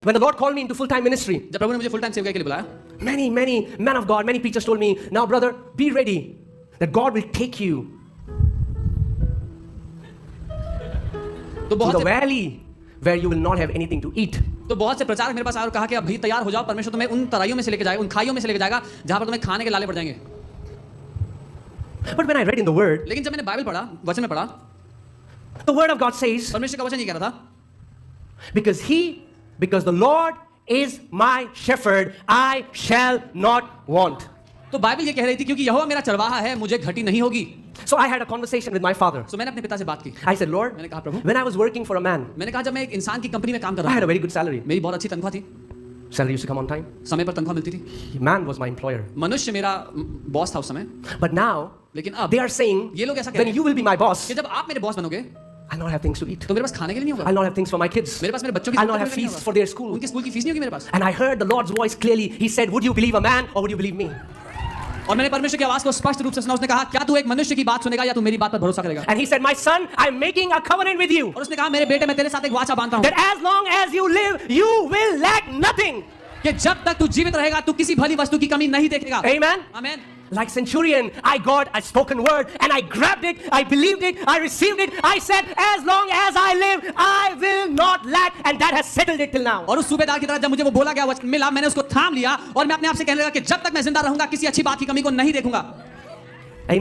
When the Lord called me into full-time ministry, जब प्रभु ने मुझे फुल टाइम सेवकाई के लिए बुलाया, many men of God, many preachers told me, now brother, be ready that God will take you तो to बहुत the से valley where you will not have anything to eat. तो बहुत से प्रचारक मेरे पास आए और कहा कि अभी तैयार हो जाओ, परमेश्वर तुम्हें उन तराइयों में से लेके जाएगा, उन खाइयों में से लेके जाएगा जहां पर तुम्हें खाने के लाले पड़ जाएंगे। But when I read in the word, लेकिन जब मैंने बाइबल पढ़ा, वचन में पढ़ा, the word of God says, परमेश्वर का वचन ये कह रहा था, because the Lord is my shepherd, I shall not want. तो बाइबल ये कह रही थी क्योंकि यहोवा मेरा चरवाहा है, मुझे घटी नहीं होगी। So I had a conversation with my father. तो मैंने अपने पिता से बात की। I said, Lord, मैंने कहा प्रभु, when I was working for a man, मैंने कहा जब मैं एक इंसान की कंपनी में काम कर I रहा had था, a very good salary. मेरी बहुत अच्छी तनख्वाह थी, Salary used to come on time. समय पर तनख्वाह मिलती थी, Man was my employer. मनुष्य मेरा बॉस था उस समय। But now, लेकिन अब they are saying, ये लोग ऐसा कह when रहे you हैं will be my boss, कि जब आप मेरे बॉस बनोगे I'll not have things to eat. तो मेरे पास खाने के लिए नहीं होगा, I'll not have things for my kids. मेरे पास मेरे बच्चों की I'll not जरूरत have नहीं fees होगा, for their school. उनकी स्कूल की फीस नहीं होगी मेरे पास। And I heard the Lord's voice clearly. He said, would you believe a man or would you believe me? और मैंने परमेश्वर की आवाज को स्पष्ट रूप से सुना, उसने कहा क्या तू एक मनुष्य की बात सुनेगा या तू मेरी बात पर भरोसा करेगा? And he said, my son, I'm making a covenant with you. और उसने कहा मेरे बेटे मैं तेरे साथ एक वाचा बांधता हूं That as long as you live, you will lack nothing. कि जब तक तू जीवित रहेगा तू किसी भली वस्तु की कमी नहीं देखेगा। Amen. आमीन। Like centurion, I got a spoken word and I grabbed it, I believed it, I received it. I said, as long as I live, I will not lack, and that has settled it till now. और उस सूबेदार की तरह जब मुझे वो बोला गया वचन मिला, मैंने उसको थाम लिया और मैं अपने आप से कहने लगा कि जब तक मैं जिंदा रहूंगा किसी अच्छी बात की कमी को नहीं देखूंगा।